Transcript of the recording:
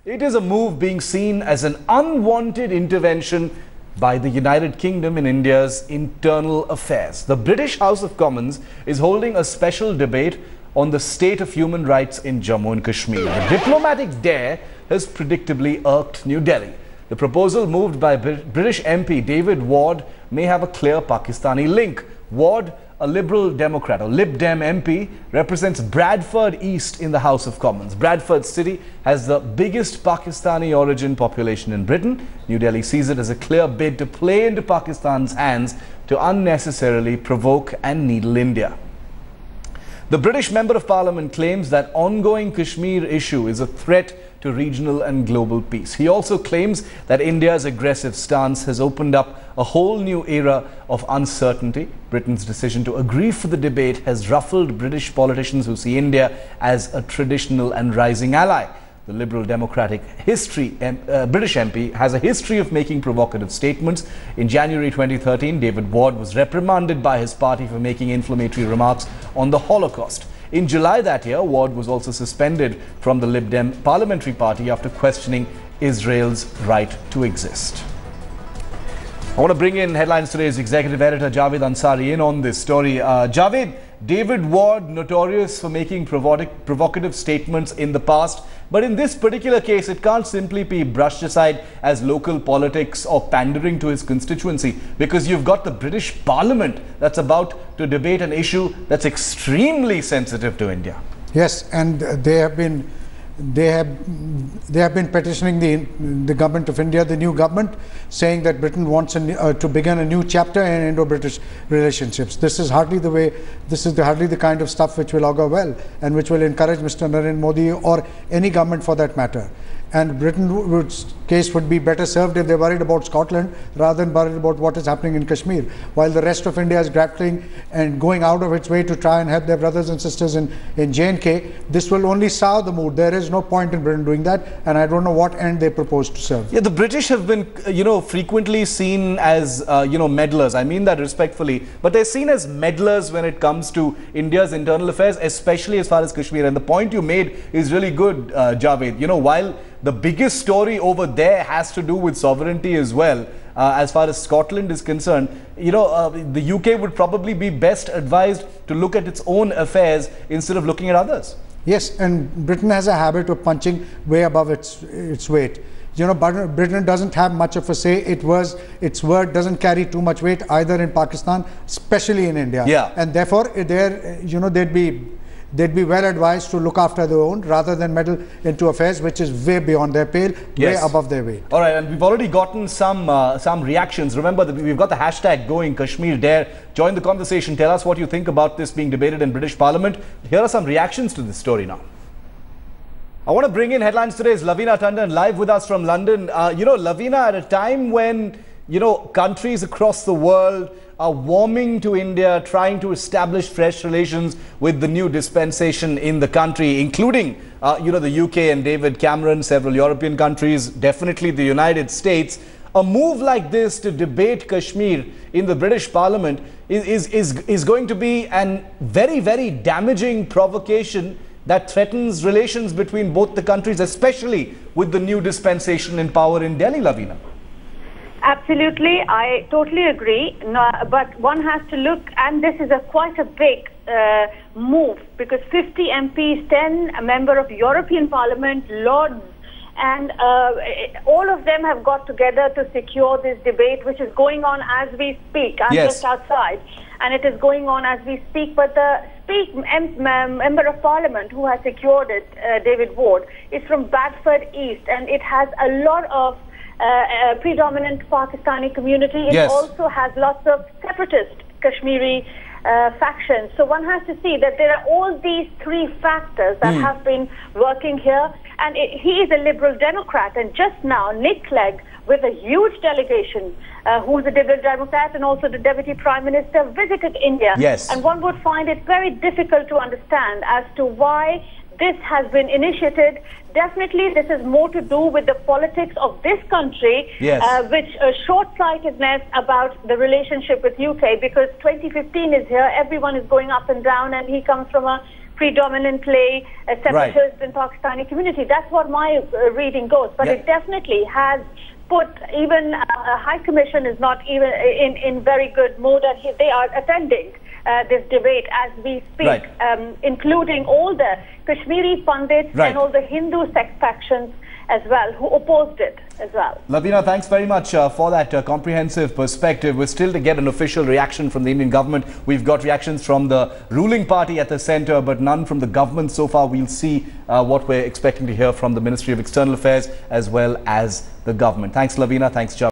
It is a move being seen as an unwanted intervention by the United Kingdom in India's internal affairs. The British House of Commons is holding a special debate on the state of human rights in Jammu and Kashmir. The diplomatic dare has predictably irked New Delhi. The proposal moved by British MP David Ward may have a clear Pakistani link. Ward, a Liberal Democrat, a Lib Dem MP, represents Bradford East in the House of Commons. Bradford city has the biggest Pakistani origin population in Britain. New Delhi sees it as a clear bid to play into Pakistan's hands to unnecessarily provoke and needle India. The British Member of Parliament claims that ongoing Kashmir issue is a threat to regional and global peace. He also claims that India's aggressive stance has opened up a whole new era of uncertainty. Britain's decision to agree for the debate has ruffled British politicians who see India as a traditional and rising ally. The Liberal Democratic British MP has a history of making provocative statements. In January 2013, David Ward was reprimanded by his party for making inflammatory remarks on the Holocaust. In July that year, Ward was also suspended from the Lib Dem parliamentary party after questioning Israel's right to exist. I want to bring in Headlines Today's executive editor Javed Ansari in on this story. Javed, David Ward, notorious for making provocative statements in the past, but in this particular case, it can't simply be brushed aside as local politics or pandering to his constituency, because you've got the British Parliament that's about to debate an issue that's extremely sensitive to India. Yes, and they have been petitioning the government of India, the new government, saying that Britain wants to begin a new chapter in Indo-British relationships. This is hardly the kind of stuff which will augur well and which will encourage Mr. Narendra Modi or any government for that matter. And Britain's case would be better served if they worried about Scotland rather than worried about what is happening in Kashmir. While the rest of India is grappling and going out of its way to try and help their brothers and sisters in J&K, this will only sour the mood. There is no point in Britain doing that, and I don't know what end they propose to serve. Yeah, the British have been, frequently seen as, meddlers. I mean that respectfully, but they're seen as meddlers when it comes to India's internal affairs, especially as far as Kashmir. And the point you made is really good, Javed. While the biggest story over there has to do with sovereignty as well. As far as Scotland is concerned, the UK would probably be best advised to look at its own affairs instead of looking at others. Yes, and Britain has a habit of punching way above its weight. Britain doesn't have much of a say. Its word doesn't carry too much weight either in Pakistan, especially in India. Yeah. And therefore, they'd be well advised to look after their own rather than meddle into affairs which is way beyond their pale, way above their weight. All right, and we've already gotten some reactions. Remember that we've got the hashtag going, Kashmir Dare. Join the conversation. Tell us what you think about this being debated in British Parliament. Here are some reactions to this story now. I want to bring in Headlines Today's Lavina Tandon live with us from London. Lavina, at a time when countries across the world are warming to India, trying to establish fresh relations with the new dispensation in the country, including, the UK and David Cameron, several European countries, definitely the United States. A move like this to debate Kashmir in the British Parliament is going to be a very, very damaging provocation that threatens relations between both the countries, especially with the new dispensation in power in Delhi, Lavina. Absolutely, I totally agree. No, but one has to look, and this is quite a big move, because 50 MPs, 10 members of European Parliament, Lords, and all of them have got together to secure this debate, which is going on as we speak. I'm just outside, and it is going on as we speak. But the Member of Parliament who has secured it, David Ward, is from Bradford East, and it has a lot of predominant Pakistani community. It also has lots of separatist Kashmiri factions. So one has to see that there are all these three factors that have been working here. And he is a Liberal Democrat. And just now, Nick Clegg, with a huge delegation, who's a Liberal Democrat and also the Deputy Prime Minister, visited India. And one would find it very difficult to understand as to why this has been initiated. Definitely, this is more to do with the politics of this country, which short-sightedness about the relationship with UK, because 2015 is here, everyone is going up and down, and he comes from a predominantly a separatist and Pakistani community. That's what my reading goes. But it definitely has put even High Commission is not even in very good mood, and they are attending this debate as we speak, including all the Kashmiri pundits and all the Hindu sect factions as well, who opposed it as well. Lavina, thanks very much for that comprehensive perspective. We're still to get an official reaction from the Indian government. We've got reactions from the ruling party at the centre, but none from the government so far. We'll see what we're expecting to hear from the Ministry of External Affairs as well as the government. Thanks, Lavina. Thanks, Jammu.